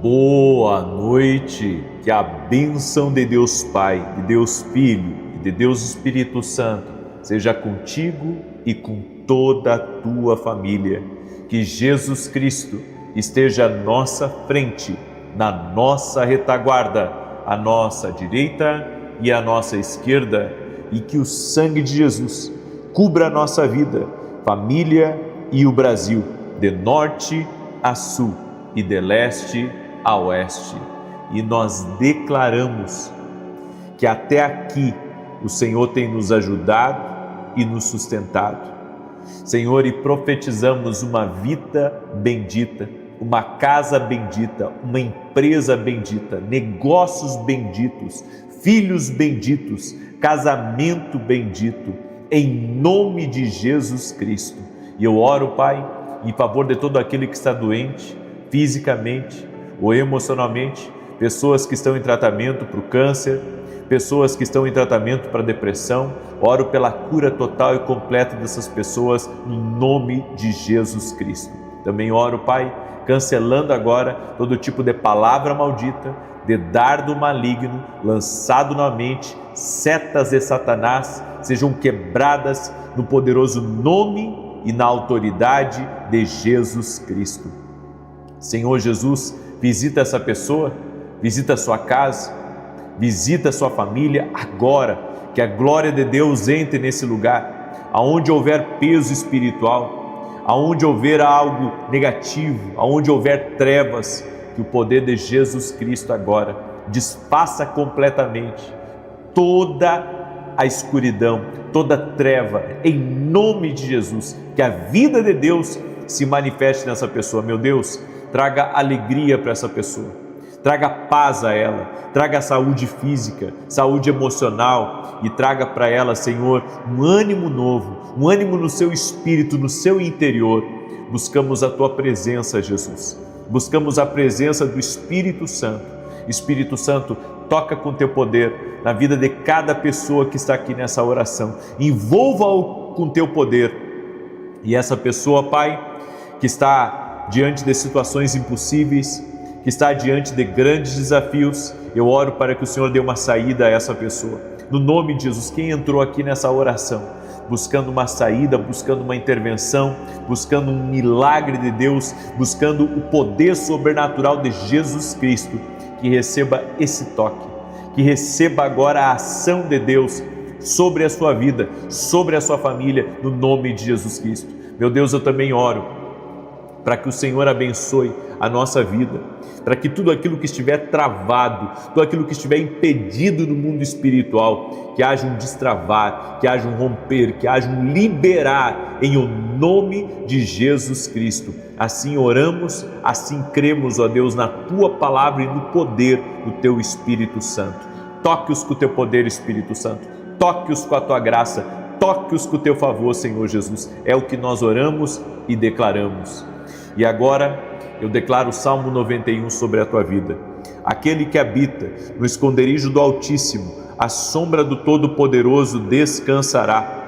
Boa noite, que a bênção de Deus Pai, de Deus Filho e de Deus Espírito Santo seja contigo e com toda a tua família. Que Jesus Cristo esteja à nossa frente, na nossa retaguarda, à nossa direita e à nossa esquerda, e que o sangue de Jesus cubra a nossa vida, família e o Brasil, de norte a sul e de leste a oeste. E nós declaramos que até aqui o Senhor tem nos ajudado e nos sustentado. Senhor, e profetizamos uma vida bendita, uma casa bendita, uma empresa bendita, negócios benditos, filhos benditos, casamento bendito, em nome de Jesus Cristo. E eu oro, Pai, em favor de todo aquele que está doente, fisicamente ou emocionalmente, pessoas que estão em tratamento para o câncer, pessoas que estão em tratamento para a depressão. Oro pela cura total e completa dessas pessoas, no nome de Jesus Cristo. Também oro, Pai, cancelando agora todo tipo de palavra maldita, de dardo maligno lançado na mente, setas de Satanás, sejam quebradas no poderoso nome e na autoridade de Jesus Cristo. Senhor Jesus, visita essa pessoa, visita a sua casa, visita a sua família agora, que a glória de Deus entre nesse lugar, aonde houver peso espiritual, aonde houver algo negativo, aonde houver trevas, que o poder de Jesus Cristo agora desfaça completamente toda a escuridão, toda treva, em nome de Jesus, que a vida de Deus se manifeste nessa pessoa. Meu Deus, traga alegria para essa pessoa, traga paz a ela, traga saúde física, saúde emocional e traga para ela, Senhor, um ânimo novo, um ânimo no seu espírito, no seu interior. Buscamos a tua presença, Jesus, buscamos a presença do Espírito Santo. Espírito Santo, toca com teu poder na vida de cada pessoa que está aqui nessa oração, envolva-o com teu poder. E essa pessoa, Pai, que está diante de situações impossíveis, que está diante de grandes desafios, eu oro para que o Senhor dê uma saída a essa pessoa. No nome de Jesus, quem entrou aqui nessa oração, buscando uma saída, buscando uma intervenção, buscando um milagre de Deus, buscando o poder sobrenatural de Jesus Cristo, que receba esse toque, que receba agora a ação de Deus sobre a sua vida, sobre a sua família, no nome de Jesus Cristo. Meu Deus, eu também oro para que o Senhor abençoe a nossa vida, para que tudo aquilo que estiver travado, tudo aquilo que estiver impedido no mundo espiritual, que haja um destravar, que haja um romper, que haja um liberar, em o nome de Jesus Cristo. Assim oramos, assim cremos, ó Deus, na Tua Palavra e no poder do Teu Espírito Santo. Toque-os com o Teu poder, Espírito Santo, toque-os com a Tua graça, toque-os com o Teu favor, Senhor Jesus. É o que nós oramos e declaramos. E agora eu declaro o Salmo 91 sobre a tua vida. Aquele que habita no esconderijo do Altíssimo, à sombra do Todo-Poderoso descansará.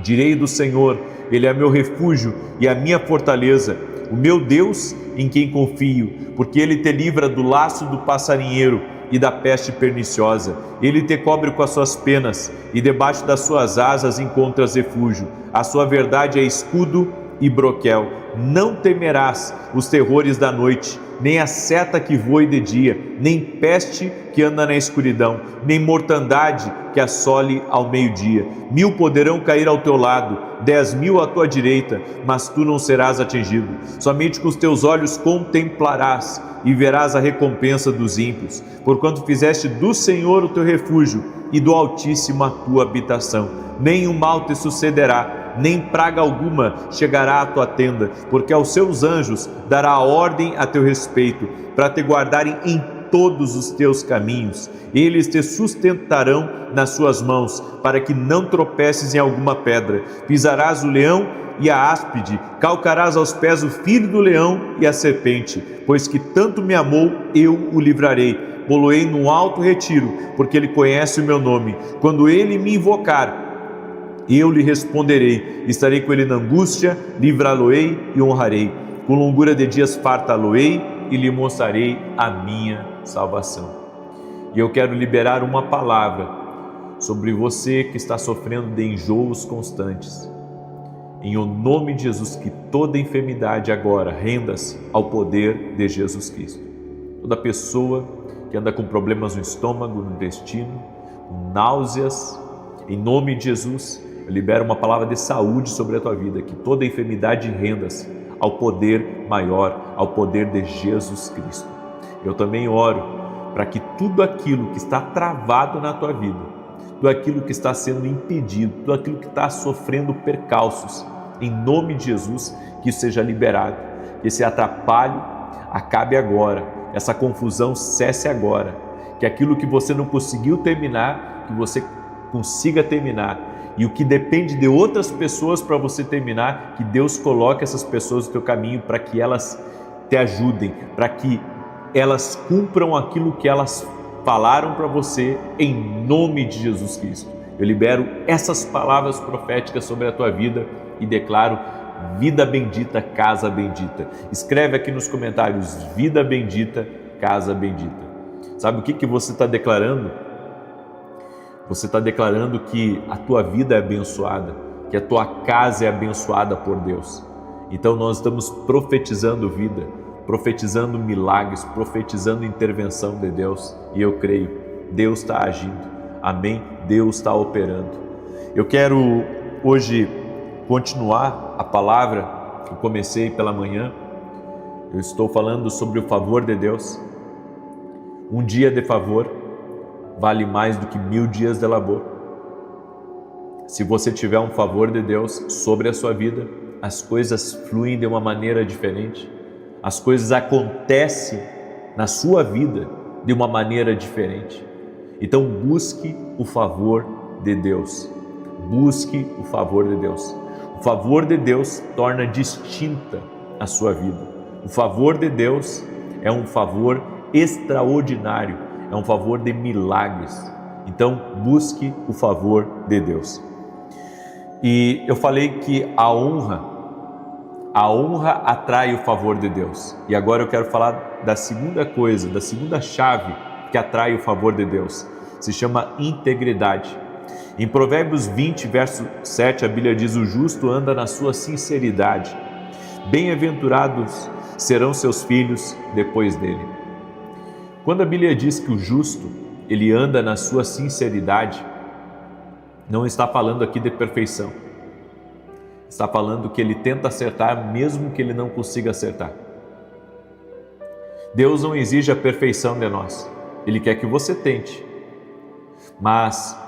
Direi do Senhor, Ele é meu refúgio e a minha fortaleza, o meu Deus em quem confio, porque Ele te livra do laço do passarinheiro e da peste perniciosa. Ele te cobre com as suas penas e debaixo das suas asas encontras refúgio. A sua verdade é escudo e broquel. Não temerás os terrores da noite, nem a seta que voe de dia, nem peste que anda na escuridão, nem mortandade que assole ao meio-dia. 1000 poderão cair ao teu lado, 10.000 à tua direita, mas tu não serás atingido. Somente com os teus olhos contemplarás e verás a recompensa dos ímpios, porquanto fizeste do Senhor o teu refúgio e do Altíssimo a tua habitação. Nenhum mal te sucederá, nem praga alguma chegará à tua tenda, porque aos seus anjos dará ordem a teu respeito, para te guardarem em todos os teus caminhos. Eles te sustentarão nas suas mãos, para que não tropeces em alguma pedra. Pisarás o leão e a áspide, calcarás aos pés o filho do leão e a serpente, pois que tanto me amou, eu o livrarei. Poloei num alto retiro, porque ele conhece o meu nome. Quando ele me invocar, eu lhe responderei. Estarei com ele na angústia, livrá-lo-ei e honrarei. Com longura de dias fartá-lo-ei e lhe mostrarei a minha salvação. E eu quero liberar uma palavra sobre você que está sofrendo de enjoos constantes. Em o nome de Jesus, que toda enfermidade agora renda-se ao poder de Jesus Cristo. Toda pessoa que anda com problemas no estômago, no intestino, com náuseas, em nome de Jesus, eu libero uma palavra de saúde sobre a tua vida, que toda enfermidade renda-se ao poder maior, ao poder de Jesus Cristo. Eu também oro para que tudo aquilo que está travado na tua vida, tudo aquilo que está sendo impedido, tudo aquilo que está sofrendo percalços, em nome de Jesus, que isso seja liberado, que esse atrapalho acabe agora, essa confusão cesse agora, que aquilo que você não conseguiu terminar, que você consiga terminar, e o que depende de outras pessoas para você terminar, que Deus coloque essas pessoas no teu caminho para que elas te ajudem, para que elas cumpram aquilo que elas falaram para você, em nome de Jesus Cristo. Eu libero essas palavras proféticas sobre a tua vida e declaro vida bendita, casa bendita. Escreve aqui nos comentários, vida bendita, casa bendita. Sabe o que você está declarando? Você está declarando que a tua vida é abençoada, que a tua casa é abençoada por Deus. Então nós estamos profetizando vida, profetizando milagres, profetizando intervenção de Deus, e eu creio, Deus está agindo, amém? Deus está operando. Eu quero hoje continuar a palavra que eu comecei pela manhã. Eu estou falando sobre o favor de Deus. Um dia de favor vale mais do que 1000 dias de labor. Se você tiver um favor de Deus sobre a sua vida, as coisas fluem de uma maneira diferente. As coisas acontecem na sua vida de uma maneira diferente. Então busque o favor de Deus. Busque o favor de Deus. O favor de Deus torna distinta a sua vida. O favor de Deus é um favor extraordinário, é um favor de milagres. Então busque o favor de Deus. E eu falei que a honra atrai o favor de Deus. E agora eu quero falar da segunda coisa, da segunda chave que atrai o favor de Deus. Se chama integridade. Em Provérbios 20, verso 7, a Bíblia diz: o justo anda na sua sinceridade. Bem-aventurados serão seus filhos depois dele. Quando a Bíblia diz que o justo, ele anda na sua sinceridade, não está falando aqui de perfeição. Está falando que ele tenta acertar mesmo que ele não consiga acertar. Deus não exige a perfeição de nós. Ele quer que você tente. Mas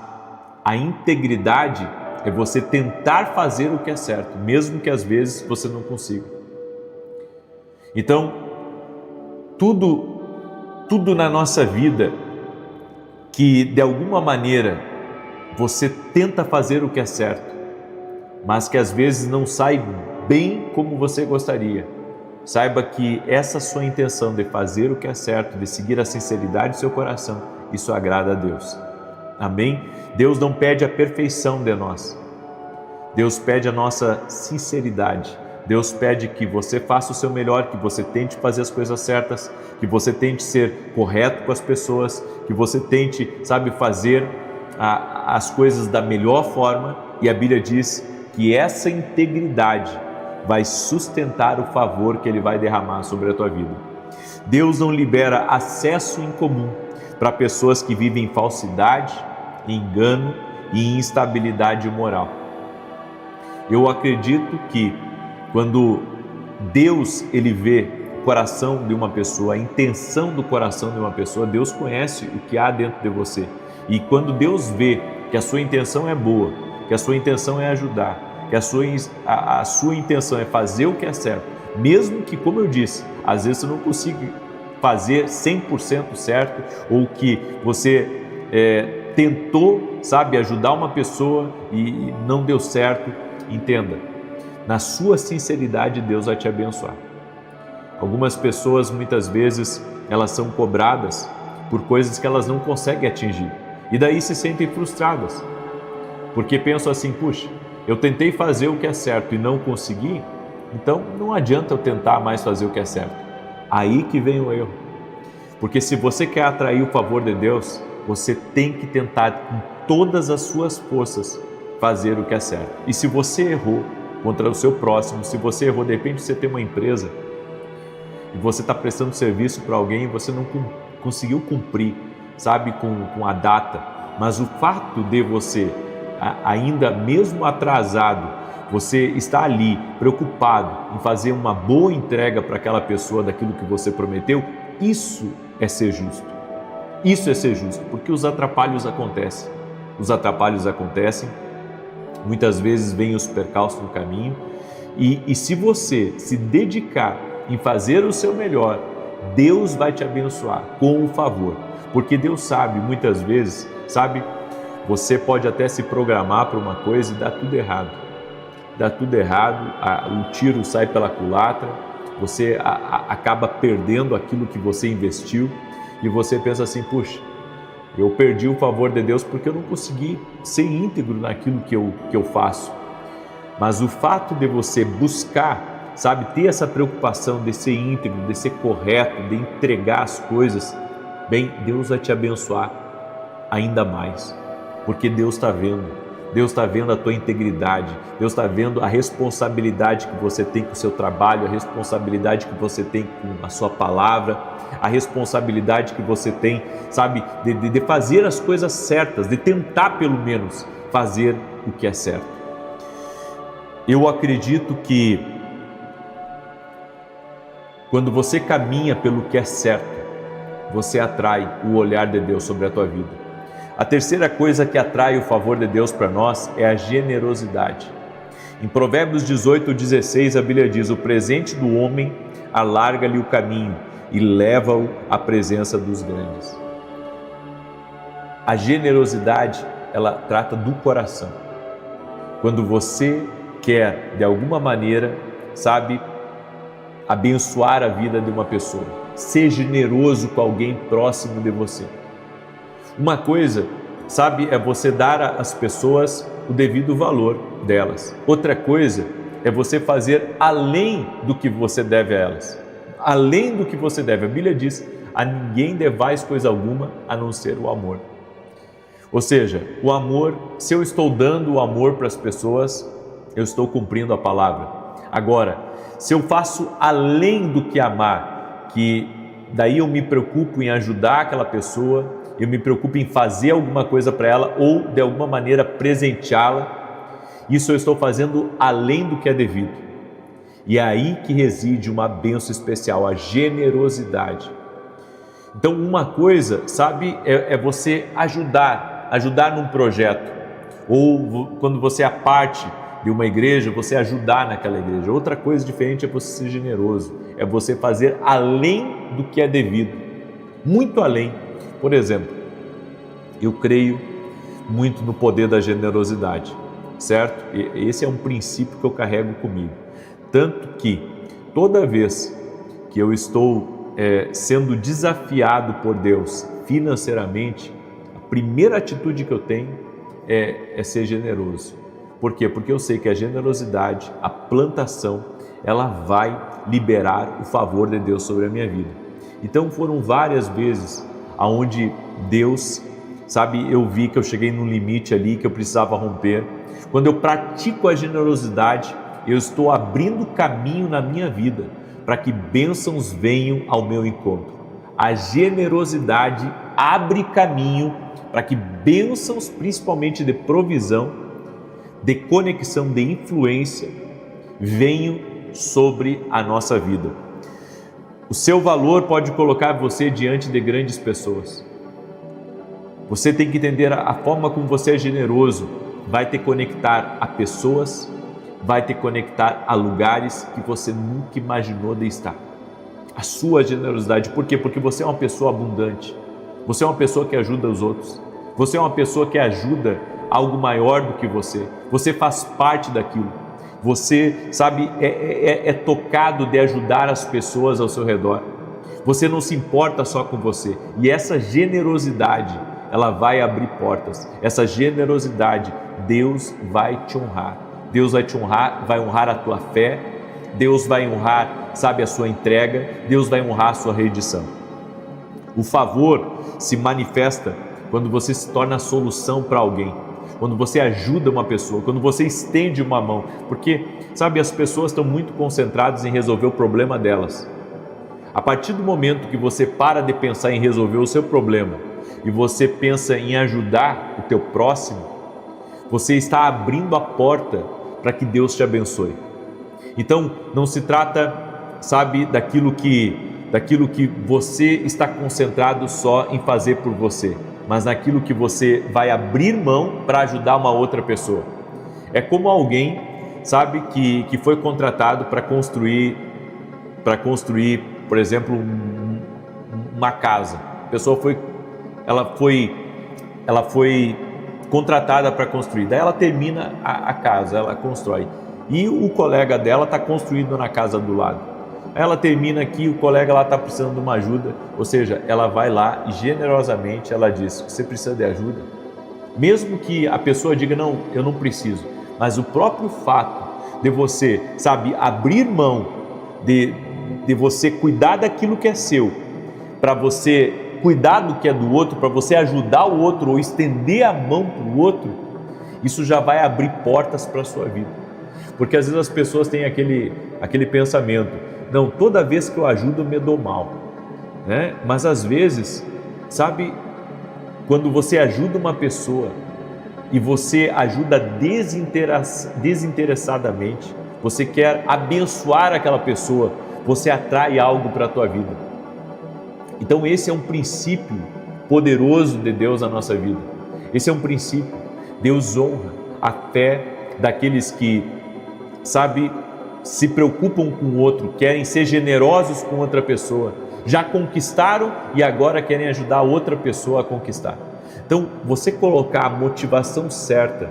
a integridade é você tentar fazer o que é certo, mesmo que às vezes você não consiga. Então, tudo na nossa vida que de alguma maneira você tenta fazer o que é certo, mas que às vezes não sai bem como você gostaria, saiba que essa sua intenção de fazer o que é certo, de seguir a sinceridade do seu coração, isso agrada a Deus. Amém? Deus não pede a perfeição de nós. Deus pede a nossa sinceridade. Deus pede que você faça o seu melhor, que você tente fazer as coisas certas, que você tente ser correto com as pessoas, que você tente, fazer as coisas da melhor forma. E a Bíblia diz que essa integridade vai sustentar o favor que Ele vai derramar sobre a tua vida. Deus não libera acesso incomum para pessoas que vivem em falsidade, engano e instabilidade moral. Eu acredito que quando Deus ele vê o coração de uma pessoa, a intenção do coração de uma pessoa, Deus conhece o que há dentro de você. E quando Deus vê que a sua intenção é boa, que a sua intenção é ajudar, que a sua intenção é fazer o que é certo, mesmo que, como eu disse, às vezes você não consiga fazer 100% certo, ou que você tentou, ajudar uma pessoa e não deu certo, entenda, na sua sinceridade Deus vai te abençoar. Algumas pessoas muitas vezes elas são cobradas por coisas que elas não conseguem atingir e daí se sentem frustradas, porque pensam assim: puxa, eu tentei fazer o que é certo e não consegui, então não adianta eu tentar mais fazer o que é certo. Aí que vem o erro. Porque se você quer atrair o favor de Deus, você tem que tentar com todas as suas forças fazer o que é certo. E se você errou contra o seu próximo, se você errou, de repente você tem uma empresa e você está prestando serviço para alguém e você não conseguiu cumprir, sabe, com a data, mas o fato de você, ainda mesmo atrasado, você está ali preocupado em fazer uma boa entrega para aquela pessoa daquilo que você prometeu, isso é ser justo. Isso é ser justo, porque os atrapalhos acontecem. Os atrapalhos acontecem, muitas vezes vêm os percalços no caminho, e se você se dedicar em fazer o seu melhor, Deus vai te abençoar com o favor, porque Deus sabe, muitas vezes, sabe, você pode até se programar para uma coisa e dá tudo errado. Dá tudo errado, o tiro sai pela culatra, você acaba perdendo aquilo que você investiu e você pensa assim, puxa, eu perdi o favor de Deus porque eu não consegui ser íntegro naquilo que eu faço. Mas o fato de você buscar, sabe, ter essa preocupação de ser íntegro, de ser correto, de entregar as coisas, bem, Deus vai te abençoar ainda mais, porque Deus está vendo. Deus está vendo a tua integridade, Deus está vendo a responsabilidade que você tem com o seu trabalho, a responsabilidade que você tem com a sua palavra, a responsabilidade que você tem, sabe, de fazer as coisas certas, de tentar pelo menos fazer o que é certo. Eu acredito que quando você caminha pelo que é certo, você atrai o olhar de Deus sobre a tua vida. A terceira coisa que atrai o favor de Deus para nós é a generosidade. Em Provérbios 18:16, a Bíblia diz: o presente do homem alarga-lhe o caminho e leva-o à presença dos grandes. A generosidade, ela trata do coração. Quando você quer, de alguma maneira, sabe, abençoar a vida de uma pessoa, ser generoso com alguém próximo de você. Uma coisa, sabe, é você dar às pessoas o devido valor delas. Outra coisa é você fazer além do que você deve a elas. Além do que você deve. A Bíblia diz: a ninguém devais coisa alguma a não ser o amor. Ou seja, o amor, se eu estou dando o amor para as pessoas, eu estou cumprindo a palavra. Agora, se eu faço além do que amar, que daí eu me preocupo em ajudar aquela pessoa, eu me preocupo em fazer alguma coisa para ela ou de alguma maneira presenteá-la, isso eu estou fazendo além do que é devido. E é aí que reside uma bênção especial, a generosidade. Então uma coisa, sabe, é você ajudar num projeto, ou quando você é parte de uma igreja, você ajudar naquela igreja. Outra coisa diferente é você ser generoso, é você fazer além do que é devido, muito além. Por exemplo, eu creio muito no poder da generosidade, certo? E esse é um princípio que eu carrego comigo. Tanto que toda vez que eu estou sendo desafiado por Deus financeiramente, a primeira atitude que eu tenho é ser generoso. Por quê? Porque eu sei que a generosidade, a plantação, ela vai liberar o favor de Deus sobre a minha vida. Então foram várias vezes aonde Deus, sabe, eu vi que eu cheguei num limite ali que eu precisava romper. Quando eu pratico a generosidade, eu estou abrindo caminho na minha vida para que bênçãos venham ao meu encontro. A generosidade abre caminho para que bênçãos, principalmente de provisão, de conexão, de influência, venham sobre a nossa vida. O seu valor pode colocar você diante de grandes pessoas. Você tem que entender a forma como você é generoso, vai te conectar a pessoas, vai te conectar a lugares que você nunca imaginou de estar. A sua generosidade, por quê? Porque você é uma pessoa abundante, você é uma pessoa que ajuda os outros, você é uma pessoa que ajuda algo maior do que você faz parte daquilo. Você, sabe, é tocado de ajudar as pessoas ao seu redor. Você não se importa só com você. E essa generosidade, ela vai abrir portas. Essa generosidade, Deus vai te honrar. Deus vai te honrar, vai honrar a tua fé, Deus vai honrar, sabe, a sua entrega, Deus vai honrar a sua rendição. O favor se manifesta quando você se torna a solução para alguém, quando você ajuda uma pessoa, quando você estende uma mão, porque, sabe, as pessoas estão muito concentradas em resolver o problema delas. A partir do momento que você para de pensar em resolver o seu problema e você pensa em ajudar o teu próximo, você está abrindo a porta para que Deus te abençoe. Então, não se trata, sabe, daquilo que você está concentrado só em fazer por você, mas naquilo que você vai abrir mão para ajudar uma outra pessoa. É como alguém, sabe, que foi contratado para construir, por exemplo, uma casa. A pessoa ela foi contratada para construir. Daí ela termina a casa, ela constrói. E o colega dela está construindo na casa do lado. Ela termina aqui, o colega lá está precisando de uma ajuda, ou seja, ela vai lá e generosamente ela diz: você precisa de ajuda? Mesmo que a pessoa diga: não, eu não preciso, mas o próprio fato de você, sabe, abrir mão de você cuidar daquilo que é seu, para você cuidar do que é do outro, para você ajudar o outro ou estender a mão para o outro, isso já vai abrir portas para a sua vida. Porque às vezes as pessoas têm aquele pensamento: não, toda vez que eu ajudo eu me dou mal, né? Mas às vezes, sabe, quando você ajuda uma pessoa e você ajuda desinteressadamente, você quer abençoar aquela pessoa, você atrai algo para a tua vida. Então esse é um princípio poderoso de Deus na nossa vida. Esse é um princípio. Deus honra a fé daqueles que, sabe, se preocupam com o outro, querem ser generosos com outra pessoa, já conquistaram e agora querem ajudar outra pessoa a conquistar. Então, você colocar a motivação certa,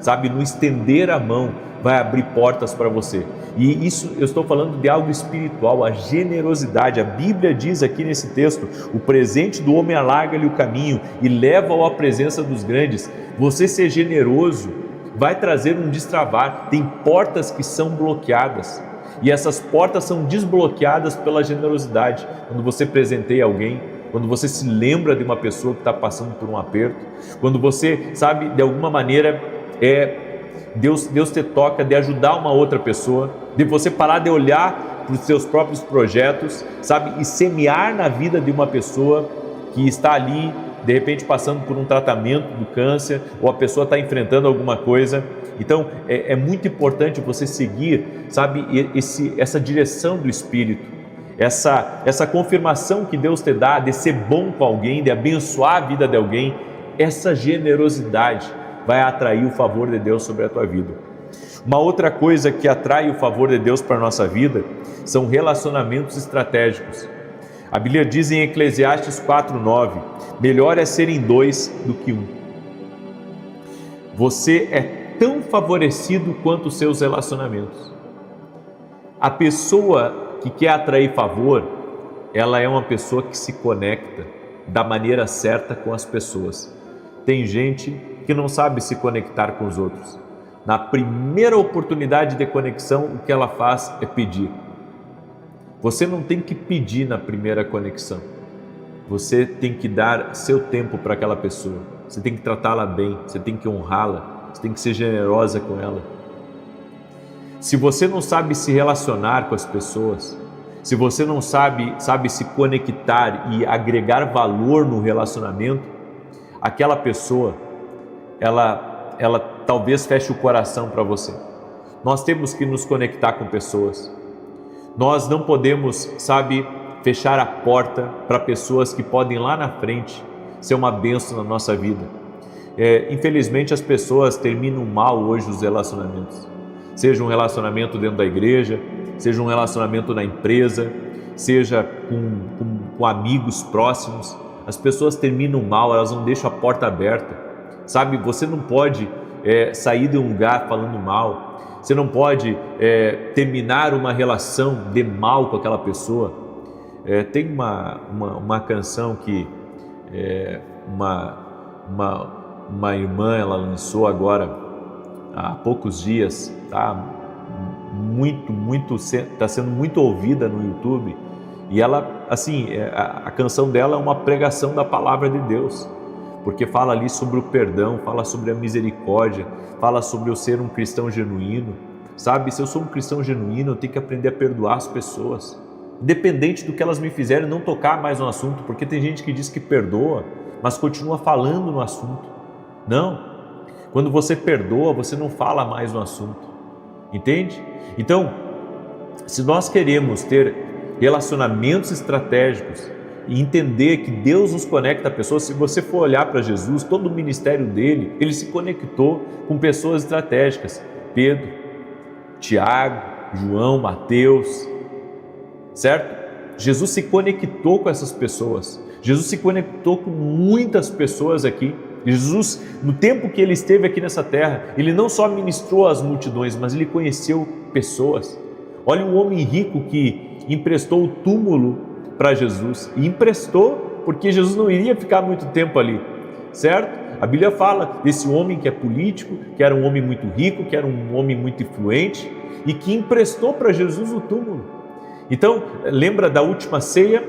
sabe, no estender a mão, vai abrir portas para você. E isso eu estou falando de algo espiritual, a generosidade. A Bíblia diz aqui nesse texto: o presente do homem alarga-lhe o caminho e leva-o à presença dos grandes. Você ser generoso vai trazer um destravar. Tem portas que são bloqueadas e essas portas são desbloqueadas pela generosidade. Quando você presenteia alguém, quando você se lembra de uma pessoa que está passando por um aperto, quando você, sabe, de alguma maneira Deus te toca de ajudar uma outra pessoa, de você parar de olhar para os seus próprios projetos, sabe, e semear na vida de uma pessoa que está ali, de repente passando por um tratamento do câncer, ou a pessoa está enfrentando alguma coisa. Então é muito importante você seguir, sabe, essa direção do Espírito, essa confirmação que Deus te dá de ser bom com alguém, de abençoar a vida de alguém. Essa generosidade vai atrair o favor de Deus sobre a tua vida. Uma outra coisa que atrai o favor de Deus para a nossa vida são relacionamentos estratégicos. A Bíblia diz em Eclesiastes 4:9: melhor é serem dois do que um. Você é tão favorecido quanto os seus relacionamentos. A pessoa que quer atrair favor, ela é uma pessoa que se conecta da maneira certa com as pessoas. Tem gente que não sabe se conectar com os outros. Na primeira oportunidade de conexão, o que ela faz é pedir. Você não tem que pedir na primeira conexão. Você tem que dar seu tempo para aquela pessoa. Você tem que tratá-la bem, você tem que honrá-la, você tem que ser generosa com ela. Se você não sabe se relacionar com as pessoas, se você não sabe se conectar e agregar valor no relacionamento, aquela pessoa, ela talvez feche o coração para você. Nós temos que nos conectar com pessoas. Nós não podemos, fechar a porta para pessoas que podem lá na frente ser uma bênção na nossa vida. Infelizmente as pessoas terminam mal hoje os relacionamentos. Seja um relacionamento dentro da igreja, seja um relacionamento na empresa, seja com amigos próximos. As pessoas terminam mal, elas não deixam a porta aberta. Você não pode sair de um lugar falando mal. Você não pode terminar uma relação de mal com aquela pessoa. Tem uma canção que uma irmã ela lançou agora há poucos dias, tá? está sendo muito ouvida no YouTube, e ela, assim, a canção dela é uma pregação da palavra de Deus, porque fala ali sobre o perdão, fala sobre a misericórdia, fala sobre eu ser um cristão genuíno, sabe? Se eu sou um cristão genuíno, eu tenho que aprender a perdoar as pessoas, independente do que elas me fizerem, não tocar mais no assunto, porque tem gente que diz que perdoa, mas continua falando no assunto. Não, quando você perdoa, você não fala mais no assunto, entende? Então, se nós queremos ter relacionamentos estratégicos e entender que Deus nos conecta a pessoas, se você for olhar para Jesus, todo o ministério dele, ele se conectou com pessoas estratégicas, Pedro, Tiago, João, Mateus, certo? Jesus se conectou com essas pessoas, Jesus se conectou com muitas pessoas aqui. Jesus, no tempo que ele esteve aqui nessa terra, ele não só ministrou às multidões, mas ele conheceu pessoas. Olha o homem rico que emprestou o túmulo para Jesus, e emprestou porque Jesus não iria ficar muito tempo ali, certo? A Bíblia fala desse homem que é político, que era um homem muito rico, que era um homem muito influente e que emprestou para Jesus o túmulo. Então, lembra da última ceia?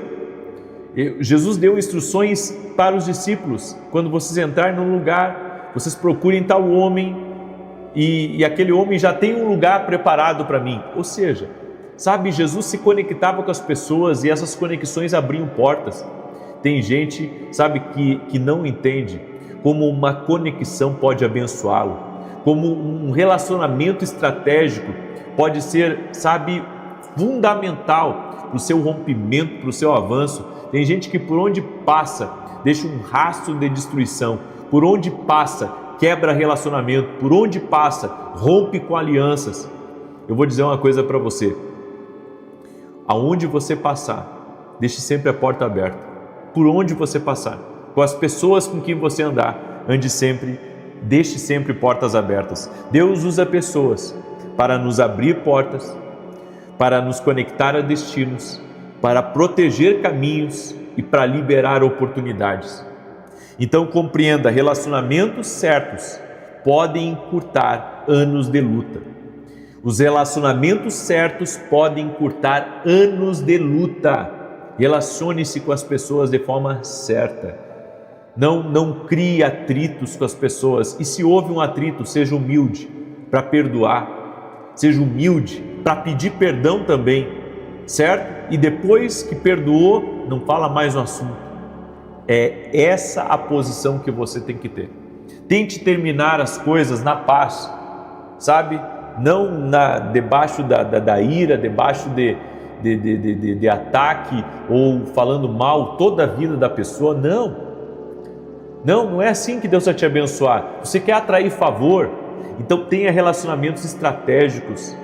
Jesus deu instruções para os discípulos: quando vocês entrarem num lugar, vocês procurem tal homem, e aquele homem já tem um lugar preparado para mim. Ou seja, sabe, Jesus se conectava com as pessoas e essas conexões abriam portas. Tem gente, sabe, que não entende como uma conexão pode abençoá-lo, como um relacionamento estratégico pode ser, sabe, fundamental para o seu rompimento, para o seu avanço. Tem gente que por onde passa deixa um rastro de destruição, por onde passa quebra relacionamento, por onde passa rompe com alianças. Eu vou dizer uma coisa para você: aonde você passar, deixe sempre a porta aberta. Por onde você passar, com as pessoas com quem você andar, deixe sempre portas abertas. Deus usa pessoas para nos abrir portas, para nos conectar a destinos, para proteger caminhos e para liberar oportunidades. Então compreenda, relacionamentos certos podem encurtar anos de luta. Os relacionamentos certos podem encurtar anos de luta. Relacione-se com as pessoas de forma certa. Não crie atritos com as pessoas. E se houve um atrito, seja humilde para perdoar. Seja humilde para pedir perdão também, certo? E depois que perdoou, não fala mais no assunto. É essa a posição que você tem que ter. Tente terminar as coisas na paz, sabe? Não debaixo da ira, debaixo de ataque ou falando mal toda a vida da pessoa. Não é assim que Deus vai te abençoar. Você quer atrair favor? Então tenha relacionamentos estratégicos.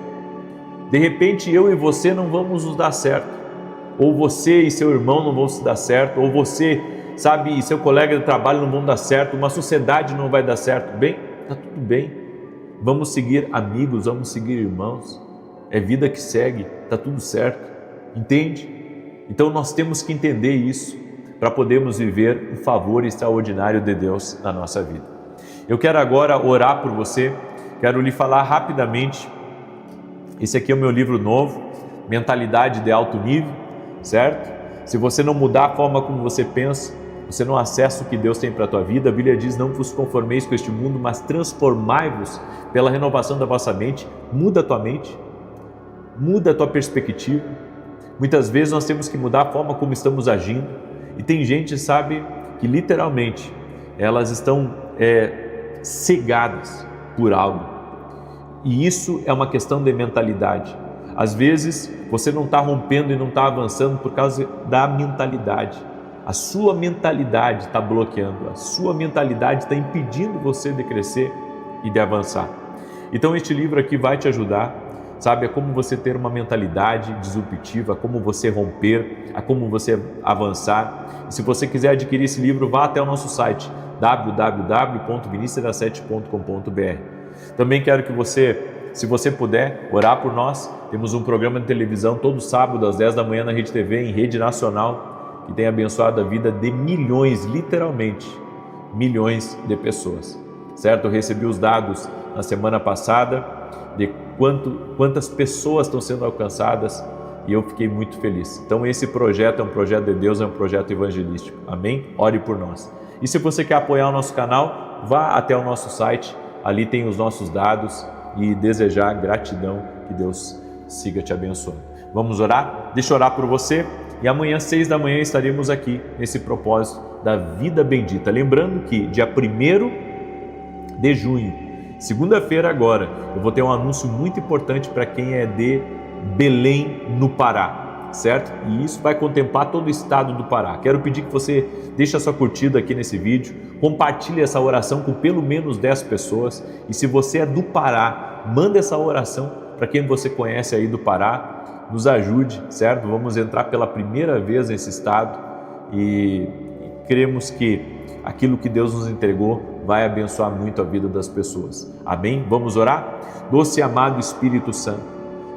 De repente eu e você não vamos nos dar certo, ou você e seu irmão não vão se dar certo, ou você, sabe, e seu colega de trabalho não vão dar certo, uma sociedade não vai dar certo. Bem, está tudo bem, vamos seguir amigos, vamos seguir irmãos, é vida que segue, está tudo certo, entende? Então nós temos que entender isso para podermos viver o favor extraordinário de Deus na nossa vida. Eu quero agora orar por você, quero lhe falar rapidamente. Esse aqui é o meu livro novo, Mentalidade de Alto Nível, certo? Se você não mudar a forma como você pensa, você não acessa o que Deus tem para a tua vida. A Bíblia diz: não vos conformeis com este mundo, mas transformai-vos pela renovação da vossa mente. Muda a tua mente, muda a tua perspectiva. Muitas vezes nós temos que mudar a forma como estamos agindo, e tem gente, sabe, que literalmente elas estão cegadas por algo. E isso é uma questão de mentalidade. Às vezes você não está rompendo e não está avançando por causa da mentalidade. A sua mentalidade está bloqueando, a sua mentalidade está impedindo você de crescer e de avançar. Então este livro aqui vai te ajudar, sabe, a como você ter uma mentalidade disruptiva, a como você romper, a como você avançar. E se você quiser adquirir esse livro, vá até o nosso site www.ministradasete.com.br. Também quero que você, se você puder, orar por nós. Temos um programa de televisão todo sábado às 10 da manhã na Rede TV, em rede nacional, que tem abençoado a vida de milhões, literalmente, milhões de pessoas, certo? Eu recebi os dados na semana passada de quantas pessoas estão sendo alcançadas, e eu fiquei muito feliz. Então esse projeto é um projeto de Deus, é um projeto evangelístico. Amém? Ore por nós. E se você quer apoiar o nosso canal, vá até o nosso site, ali tem os nossos dados, e desejar gratidão, que Deus siga te abençoando. Vamos orar? Deixa eu orar por você, e amanhã, 6 da manhã, estaremos aqui nesse propósito da vida bendita. Lembrando que dia 1º de junho, segunda-feira agora, eu vou ter um anúncio muito importante para quem é de Belém, no Pará, certo? E isso vai contemplar todo o estado do Pará. Quero pedir que você deixe a sua curtida aqui nesse vídeo, compartilhe essa oração com pelo menos 10 pessoas, e se você é do Pará, manda essa oração para quem você conhece aí do Pará, nos ajude, certo? Vamos entrar pela primeira vez nesse estado e cremos que aquilo que Deus nos entregou vai abençoar muito a vida das pessoas. Amém? Vamos orar? Doce e amado Espírito Santo,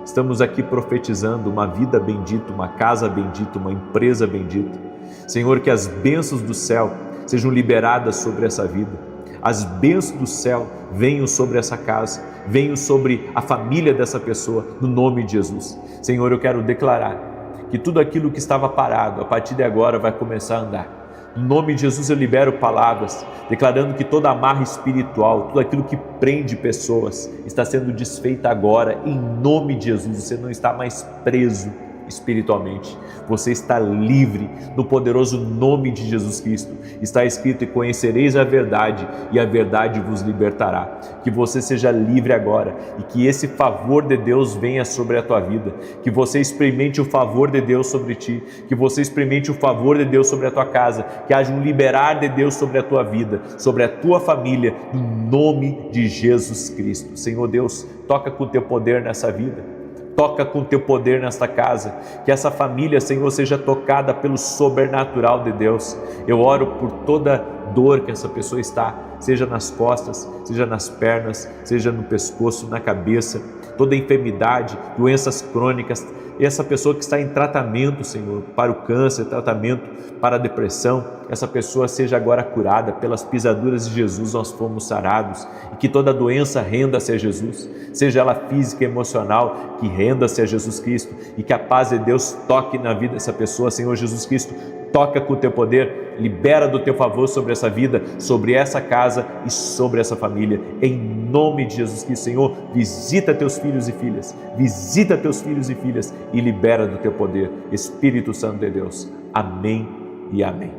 estamos aqui profetizando uma vida bendita, uma casa bendita, uma empresa bendita. Senhor, que as bênçãos do céu sejam liberadas sobre essa vida. As bênçãos do céu venham sobre essa casa, venham sobre a família dessa pessoa, no nome de Jesus. Senhor, eu quero declarar que tudo aquilo que estava parado, a partir de agora vai começar a andar. No nome de Jesus eu libero palavras, declarando que toda amarra espiritual, tudo aquilo que prende pessoas, está sendo desfeita agora, em nome de Jesus. Você não está mais preso espiritualmente, você está livre no poderoso nome de Jesus Cristo. Está escrito: e conhecereis a verdade, e a verdade vos libertará. Que você seja livre agora, e que esse favor de Deus venha sobre a tua vida, que você experimente o favor de Deus sobre ti, que você experimente o favor de Deus sobre a tua casa, que haja um liberar de Deus sobre a tua vida, sobre a tua família, no nome de Jesus Cristo. Senhor Deus, toca com o teu poder nessa vida, toca com o teu poder nesta casa, que essa família, Senhor, seja tocada pelo sobrenatural de Deus. Eu oro por toda dor que essa pessoa está, seja nas costas, seja nas pernas, seja no pescoço, na cabeça, toda enfermidade, doenças crônicas, e essa pessoa que está em tratamento, Senhor, para o câncer, tratamento para a depressão, essa pessoa seja agora curada. Pelas pisaduras de Jesus nós fomos sarados, e que toda doença renda-se a Jesus, seja ela física, emocional, que renda-se a Jesus Cristo, e que a paz de Deus toque na vida dessa pessoa. Senhor Jesus Cristo, toca com o teu poder, libera do teu favor sobre essa vida, sobre essa casa e sobre essa família, em nome de Jesus Cristo. Senhor, visita teus filhos e filhas, visita teus filhos e filhas e libera do teu poder, Espírito Santo de Deus. Amém e amém.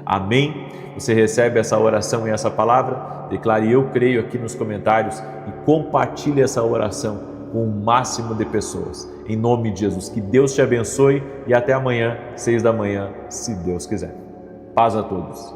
Amém. Você recebe essa oração e essa palavra? Declare: eu creio, aqui nos comentários, e compartilhe essa oração com o máximo de pessoas, em nome de Jesus. Que Deus te abençoe, e até amanhã, 6 da manhã, se Deus quiser. Paz a todos.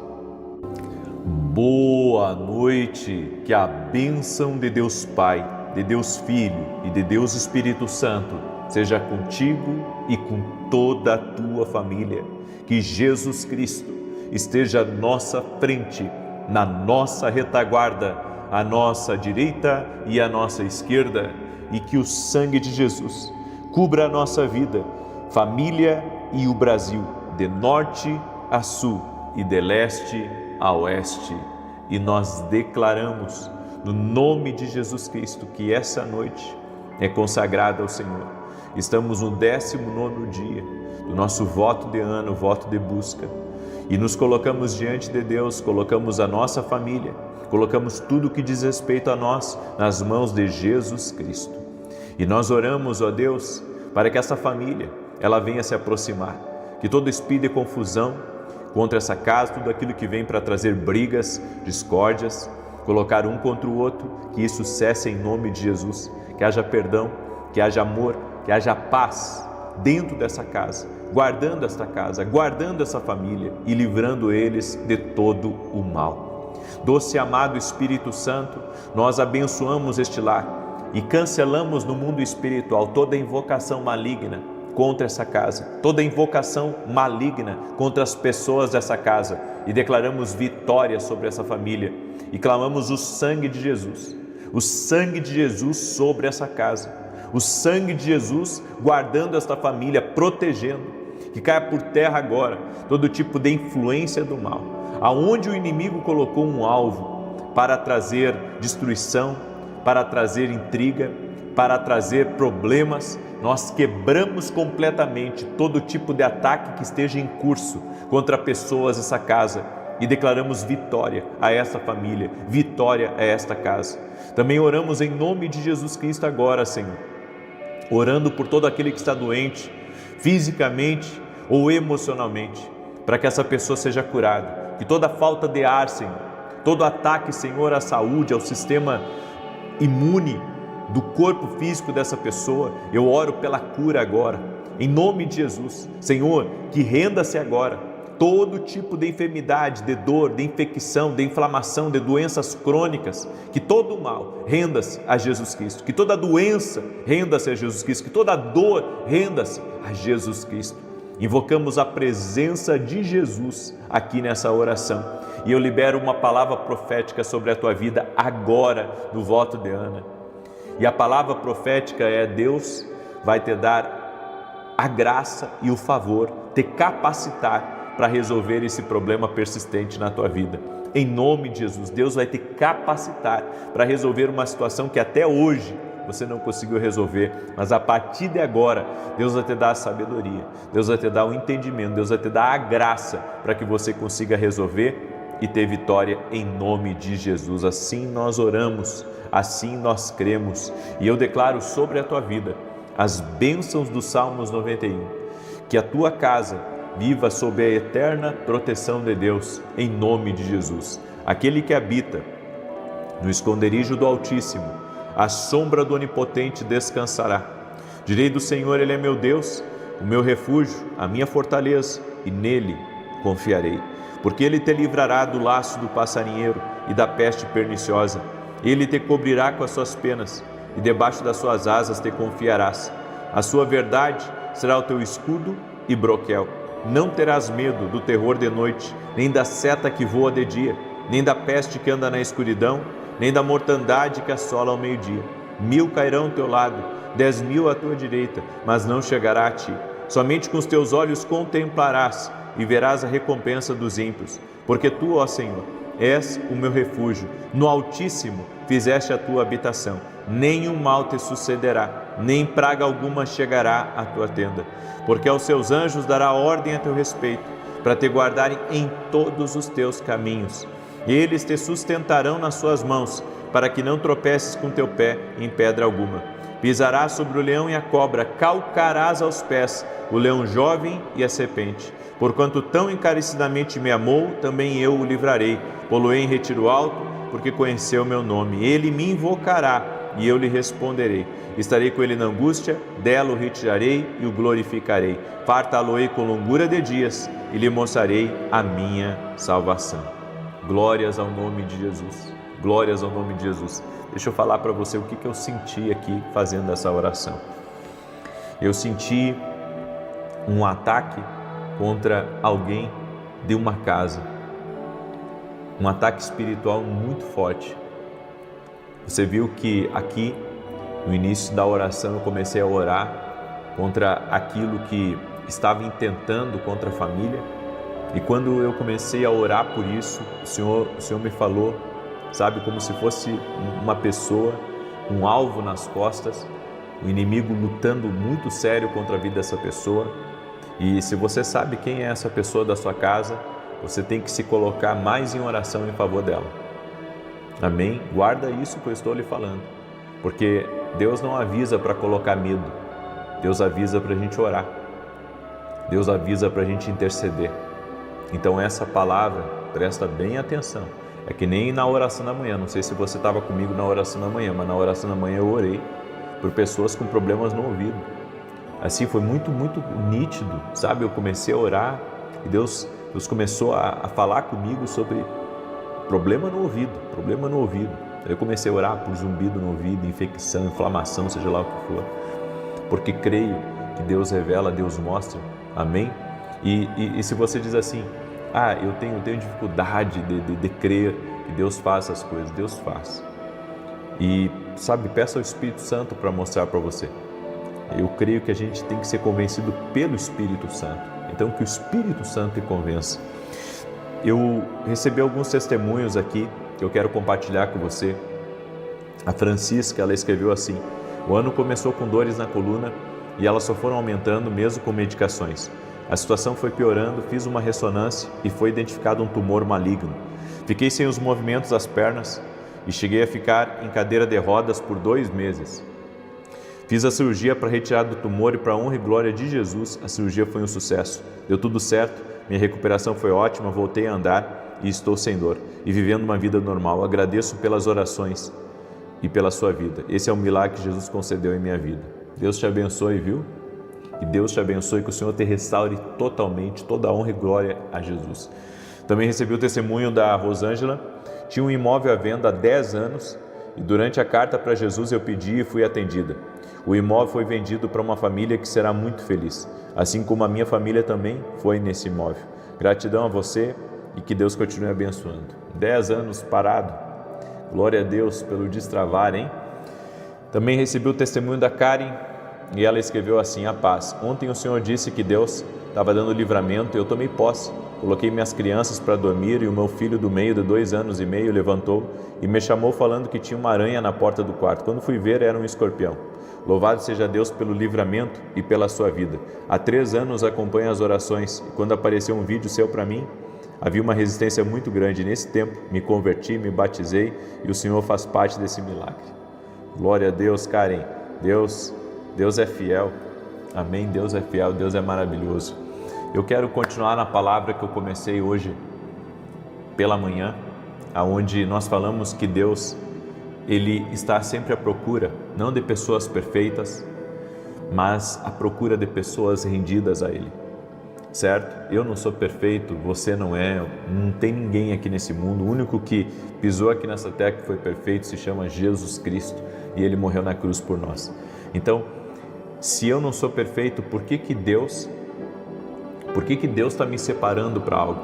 Boa noite, que a bênção de Deus Pai, de Deus Filho e de Deus Espírito Santo seja contigo e com toda a tua família. Que Jesus Cristo esteja à nossa frente, na nossa retaguarda, à nossa direita e à nossa esquerda, e que o sangue de Jesus cubra a nossa vida, família e o Brasil, de norte a sul e de leste a oeste. E nós declaramos, no nome de Jesus Cristo, que essa noite é consagrada ao Senhor. Estamos no 19º dia do nosso voto de ano, voto de busca, e nos colocamos diante de Deus, colocamos a nossa família, colocamos tudo que diz respeito a nós nas mãos de Jesus Cristo. E nós oramos, ó Deus, para que essa família, ela venha se aproximar, que todo espírito de confusão contra essa casa, tudo aquilo que vem para trazer brigas, discórdias, colocar um contra o outro, que isso cesse em nome de Jesus, que haja perdão, que haja amor, que haja paz dentro dessa casa, guardando esta casa, guardando essa família e livrando eles de todo o mal. Doce e amado Espírito Santo, nós abençoamos este lar e cancelamos no mundo espiritual toda invocação maligna contra essa casa, toda invocação maligna contra as pessoas dessa casa, e declaramos vitória sobre essa família e clamamos o sangue de Jesus sobre essa casa, o sangue de Jesus guardando esta família, protegendo, que caia por terra agora todo tipo de influência do mal, aonde o inimigo colocou um alvo para trazer destruição, para trazer intriga, para trazer problemas. Nós quebramos completamente todo tipo de ataque que esteja em curso contra pessoas dessa casa e declaramos vitória a esta família, vitória a esta casa. Também oramos em nome de Jesus Cristo agora, Senhor, orando por todo aquele que está doente, fisicamente ou emocionalmente, para que essa pessoa seja curada, que toda falta de ar, Senhor, todo ataque, Senhor, à saúde, ao sistema imune do corpo físico dessa pessoa, eu oro pela cura agora, em nome de Jesus. Senhor, que renda-se agora todo tipo de enfermidade, de dor, de infecção, de inflamação, de doenças crônicas, que todo mal renda-se a Jesus Cristo, que toda doença renda-se a Jesus Cristo, que toda dor renda-se a Jesus Cristo. Invocamos a presença de Jesus aqui nessa oração e eu libero uma palavra profética sobre a tua vida agora no voto de Ana. E a palavra profética é: Deus vai te dar a graça e o favor, te capacitar para resolver esse problema persistente na tua vida. Em nome de Jesus, Deus vai te capacitar para resolver uma situação que até hoje você não conseguiu resolver, mas a partir de agora, Deus vai te dar a sabedoria, Deus vai te dar o entendimento, Deus vai te dar a graça para que você consiga resolver e ter vitória em nome de Jesus. Assim nós oramos, assim nós cremos, e eu declaro sobre a tua vida as bênçãos do Salmos 91, que a tua casa viva sob a eterna proteção de Deus, em nome de Jesus. Aquele que habita no esconderijo do Altíssimo, a sombra do Onipotente descansará. Direi do Senhor: Ele é meu Deus, o meu refúgio, a minha fortaleza, e nele confiarei. Porque Ele te livrará do laço do passarinheiro e da peste perniciosa. Ele te cobrirá com as suas penas, e debaixo das suas asas te confiarás. A sua verdade será o teu escudo e broquel. Não terás medo do terror de noite, nem da seta que voa de dia, nem da peste que anda na escuridão, nem da mortandade que assola ao meio-dia. 1000 cairão ao teu lado, 10.000 à tua direita, mas não chegará a ti. Somente com os teus olhos contemplarás e verás a recompensa dos ímpios. Porque tu, ó Senhor, és o meu refúgio, no Altíssimo fizeste a tua habitação. Nenhum mal te sucederá, nem praga alguma chegará à tua tenda. Porque aos seus anjos dará ordem a teu respeito, para te guardarem em todos os teus caminhos. E eles te sustentarão nas suas mãos, para que não tropeces com teu pé em pedra alguma. Pisarás sobre o leão e a cobra, calcarás aos pés o leão jovem e a serpente. Porquanto tão encarecidamente me amou, também eu o livrarei. Pô-lo-ei em retiro alto, porque conheceu o meu nome. Ele me invocará e eu lhe responderei. Estarei com ele na angústia, dela o retirarei e o glorificarei. Fartá-lo-ei com longura de dias e lhe mostrarei a minha salvação. Glórias ao nome de Jesus. Glórias ao nome de Jesus. Deixa eu falar para você o que eu senti aqui fazendo essa oração. Eu senti um ataque contra alguém de uma casa. Um ataque espiritual muito forte. Você viu que aqui, no início da oração, eu comecei a orar contra aquilo que estava intentando contra a família. E quando eu comecei a orar por isso, o Senhor me falou, sabe, como se fosse uma pessoa, um alvo nas costas, o inimigo lutando muito sério contra a vida dessa pessoa. E se você sabe quem é essa pessoa da sua casa, você tem que se colocar mais em oração em favor dela. Amém? Guarda isso que eu estou lhe falando, porque Deus não avisa para colocar medo, Deus avisa para a gente orar, Deus avisa para a gente interceder. Então essa palavra, presta bem atenção, é que nem na oração da manhã, não sei se você estava comigo na oração da manhã, mas na oração da manhã eu orei por pessoas com problemas no ouvido. Assim, foi muito nítido, sabe? Eu comecei a orar e Deus começou a falar comigo sobre problema no ouvido. Eu comecei a orar por zumbido no ouvido, infecção, inflamação, seja lá o que for, porque creio que Deus revela, Deus mostra, amém? E se você diz assim, eu tenho dificuldade de crer que Deus faça as coisas, Deus faz. E sabe, peça ao Espírito Santo para mostrar para você. Eu creio que a gente tem que ser convencido pelo Espírito Santo. Então que o Espírito Santo te convença. Eu recebi alguns testemunhos aqui que eu quero compartilhar com você. A Francisca, ela escreveu assim: O ano começou com dores na coluna e elas só foram aumentando mesmo com medicações. A situação foi piorando, fiz uma ressonância e foi identificado um tumor maligno. Fiquei sem os movimentos das pernas e cheguei a ficar em cadeira de rodas por 2 meses. Fiz a cirurgia para retirar do tumor e, para a honra e glória de Jesus, a cirurgia foi um sucesso. Deu tudo certo, minha recuperação foi ótima, voltei a andar e estou sem dor e vivendo uma vida normal. Agradeço pelas orações e pela sua vida. Esse é o milagre que Jesus concedeu em minha vida. Deus te abençoe, viu? Que Deus te abençoe, que o Senhor te restaure totalmente, toda a honra e glória a Jesus. Também recebi o testemunho da Rosângela. Tinha um imóvel à venda há 10 anos e durante a carta para Jesus eu pedi e fui atendida. O imóvel foi vendido para uma família que será muito feliz, assim como a minha família também foi nesse imóvel. Gratidão a você e que Deus continue abençoando. 10 anos parado, glória a Deus pelo destravar, hein? Também recebi o testemunho da Karen e ela escreveu assim: a paz. Ontem o Senhor disse que Deus estava dando livramento e eu tomei posse. Coloquei minhas crianças para dormir e o meu filho do meio, de 2 anos e meio, levantou e me chamou falando que tinha uma aranha na porta do quarto. Quando fui ver, era um escorpião. Louvado seja Deus pelo livramento e pela sua vida. Há 3 anos acompanho as orações e quando apareceu um vídeo seu para mim, havia uma resistência muito grande. Nesse tempo, me converti, me batizei e o Senhor faz parte desse milagre. Glória a Deus, Karen. Deus é fiel. Amém. Deus é fiel, Deus é maravilhoso. Eu quero continuar na palavra que eu comecei hoje pela manhã, aonde nós falamos que Deus, Ele está sempre à procura, não de pessoas perfeitas, mas à procura de pessoas rendidas a Ele, certo? Eu não sou perfeito, você não é, não tem ninguém aqui nesse mundo. O único que pisou aqui nessa terra que foi perfeito se chama Jesus Cristo e Ele morreu na cruz por nós. Então, se eu não sou perfeito, por que Deus está me separando para algo?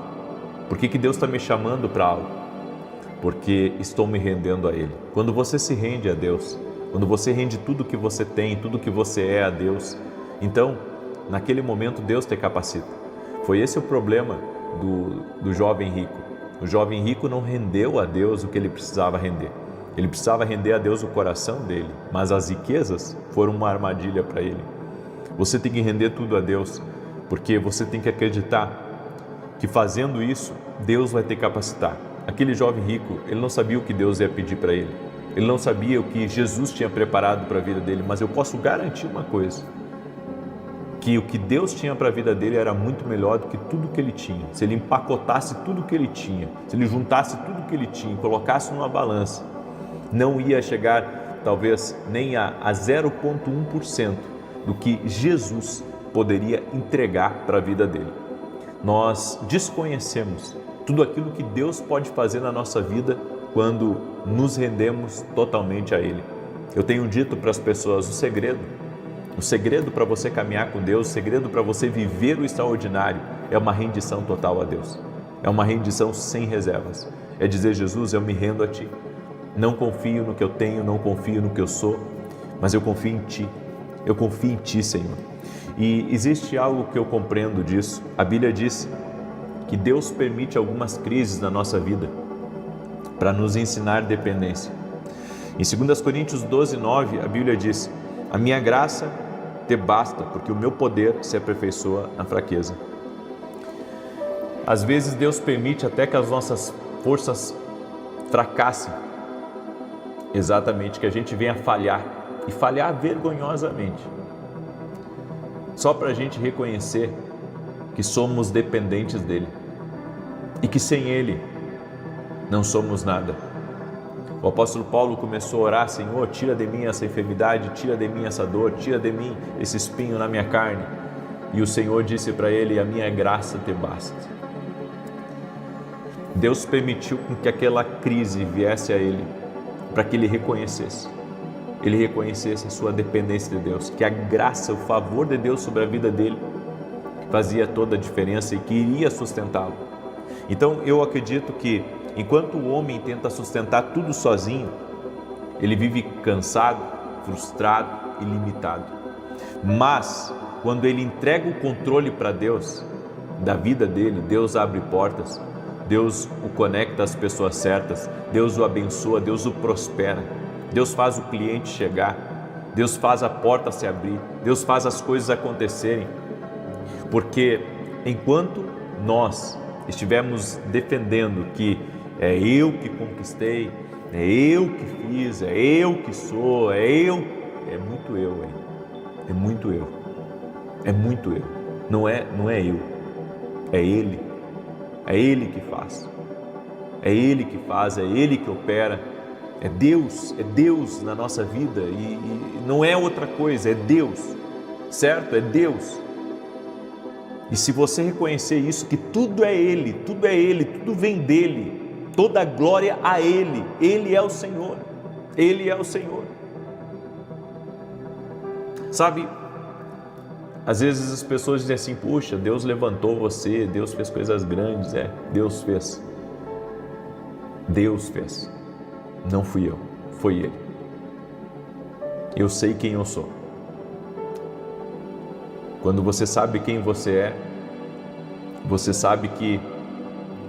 Por que Deus está me chamando para algo? Porque estou me rendendo a Ele. Quando você se rende a Deus, quando você rende tudo que você tem, tudo que você é a Deus, então, naquele momento, Deus te capacita. Foi esse o problema do jovem rico. O jovem rico não rendeu a Deus o que ele precisava render. Ele precisava render a Deus o coração dele, mas as riquezas foram uma armadilha para ele. Você tem que render tudo a Deus, porque você tem que acreditar que fazendo isso, Deus vai te capacitar. Aquele jovem rico, ele não sabia o que Deus ia pedir para ele. Ele não sabia o que Jesus tinha preparado para a vida dele, mas eu posso garantir uma coisa, que o que Deus tinha para a vida dele era muito melhor do que tudo que ele tinha. Se ele empacotasse tudo que ele tinha, se ele juntasse tudo que ele tinha e colocasse numa balança, não ia chegar talvez nem a 0,1% do que Jesus poderia entregar para a vida dele. Nós desconhecemos tudo aquilo que Deus pode fazer na nossa vida quando nos rendemos totalmente a Ele. Eu tenho dito para as pessoas, o segredo para você caminhar com Deus, o segredo para você viver o extraordinário é uma rendição total a Deus. É uma rendição sem reservas. É dizer: Jesus, eu me rendo a Ti. Não confio no que eu tenho, não confio no que eu sou, mas eu confio em Ti. Eu confio em Ti, Senhor. E existe algo que eu compreendo disso. A Bíblia diz que Deus permite algumas crises na nossa vida para nos ensinar dependência. Em 2 Coríntios 12:9, a Bíblia diz: a minha graça te basta, porque o meu poder se aperfeiçoa na fraqueza. Às vezes Deus permite até que as nossas forças fracassem, exatamente, que a gente venha falhar, e falhar vergonhosamente, só para a gente reconhecer que somos dependentes dEle e que sem Ele não somos nada. O apóstolo Paulo começou a orar: Senhor, tira de mim essa enfermidade, tira de mim essa dor, tira de mim esse espinho na minha carne. E o Senhor disse para ele: a minha graça te basta. Deus permitiu que aquela crise viesse a ele, para que ele reconhecesse a sua dependência de Deus, que a graça, o favor de Deus sobre a vida dele fazia toda a diferença e que iria sustentá-lo. Então eu acredito que enquanto o homem tenta sustentar tudo sozinho, ele vive cansado, frustrado e limitado. Mas quando ele entrega o controle para Deus da vida dele, Deus abre portas, Deus o conecta às pessoas certas, Deus o abençoa, Deus o prospera, Deus faz o cliente chegar, Deus faz a porta se abrir, Deus faz as coisas acontecerem, porque enquanto nós estivermos defendendo que é eu que conquistei, é eu que fiz, é eu que sou, é muito eu, hein? É muito eu, é muito eu, não é eu, é Ele que faz, é Ele que faz, é Ele que opera, é Deus na nossa vida e não é outra coisa, é Deus, certo? É Deus. E se você reconhecer isso, que tudo é Ele, tudo vem dEle, toda a glória a Ele, Ele é o Senhor, Ele é o Senhor. Sabe, às vezes as pessoas dizem assim, puxa, Deus levantou você, Deus fez coisas grandes. Deus fez, não fui eu, foi Ele. Eu sei quem eu sou. Quando você sabe quem você é, você sabe que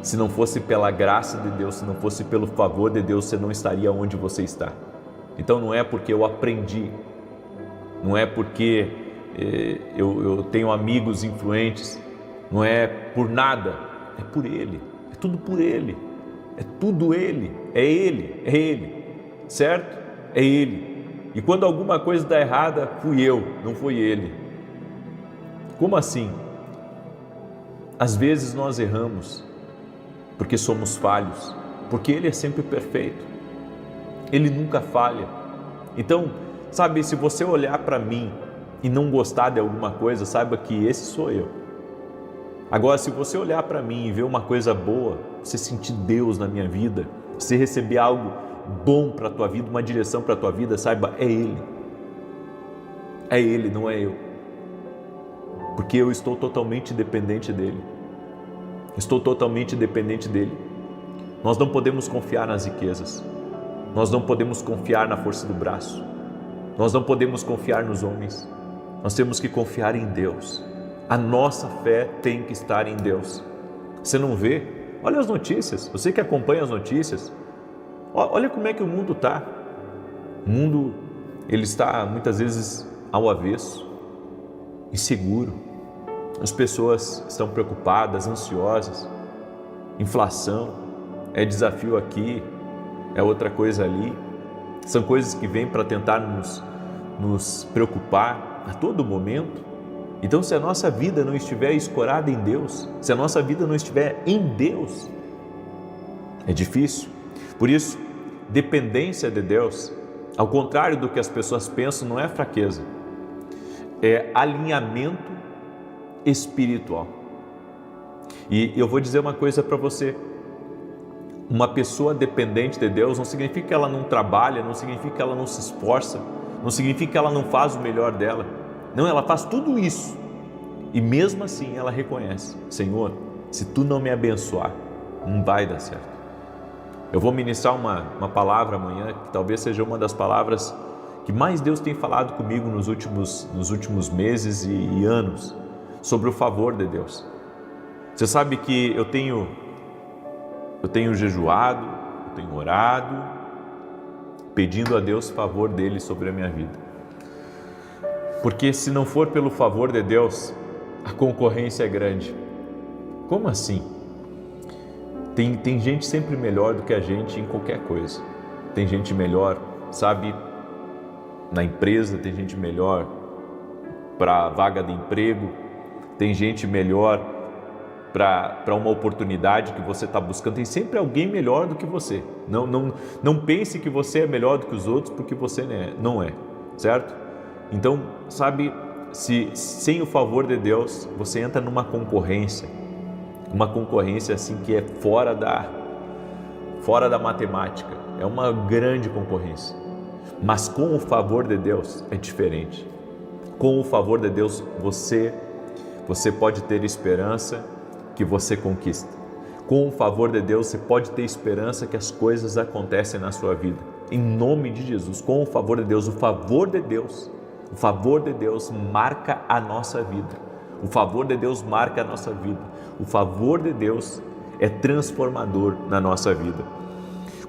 se não fosse pela graça de Deus, se não fosse pelo favor de Deus, você não estaria onde você está. Então não é porque eu aprendi, não é porque eu tenho amigos influentes, não é por nada, é por Ele, é tudo por Ele, é tudo Ele, é Ele, certo? É Ele. E quando alguma coisa dá errada, fui eu, não foi Ele. Como assim? Às vezes nós erramos porque somos falhos, porque Ele é sempre perfeito, Ele nunca falha. Então, sabe, se você olhar para mim e não gostar de alguma coisa, saiba que esse sou eu. Agora, se você olhar para mim e ver uma coisa boa, você sentir Deus na minha vida, você receber algo bom para a tua vida, uma direção para a tua vida, saiba, é Ele. É Ele, não é eu. Porque eu estou totalmente dependente dEle. Estou totalmente dependente dEle. Nós não podemos confiar nas riquezas. Nós não podemos confiar na força do braço. Nós não podemos confiar nos homens. Nós temos que confiar em Deus. A nossa fé tem que estar em Deus. Você não vê? Olha as notícias. Você que acompanha as notícias, olha como é que o mundo está. O mundo, ele está muitas vezes ao avesso, inseguro. As pessoas estão preocupadas, ansiosas. Inflação, é desafio aqui, é outra coisa ali. São coisas que vêm para tentar nos preocupar a todo momento. Então, se a nossa vida não estiver escorada em Deus, se a nossa vida não estiver em Deus, é difícil. Por isso, dependência de Deus, ao contrário do que as pessoas pensam, não é fraqueza, é alinhamento espiritual. E eu vou dizer uma coisa para você: uma pessoa dependente de Deus não significa que ela não trabalha, não significa que ela não se esforça, não significa que ela não faz o melhor dela. Não, ela faz tudo isso e mesmo assim ela reconhece: Senhor, se Tu não me abençoar, não vai dar certo. Eu vou ministrar uma palavra amanhã que talvez seja uma das palavras que mais Deus tem falado comigo nos últimos meses e anos, sobre o favor de Deus. Você sabe que eu tenho jejuado, eu tenho orado, pedindo a Deus favor dele sobre a minha vida. Porque se não for pelo favor de Deus, a concorrência é grande. Como assim? Tem gente sempre melhor do que a gente em qualquer coisa. Tem gente melhor, sabe, na empresa, tem gente melhor para a vaga de emprego, tem gente melhor para uma oportunidade que você está buscando. Tem sempre alguém melhor do que você. Não pense que você é melhor do que os outros, porque você não é, certo? Então, sabe, se sem o favor de Deus, você entra numa concorrência, uma concorrência assim que é fora da matemática, é uma grande concorrência. Mas com o favor de Deus é diferente. Com o favor de Deus você pode ter esperança que você conquista. Com o favor de Deus você pode ter esperança que as coisas acontecem na sua vida. Em nome de Jesus, com o favor de Deus, o favor de Deus marca a nossa vida. O favor de Deus marca a nossa vida. O favor de Deus é transformador na nossa vida.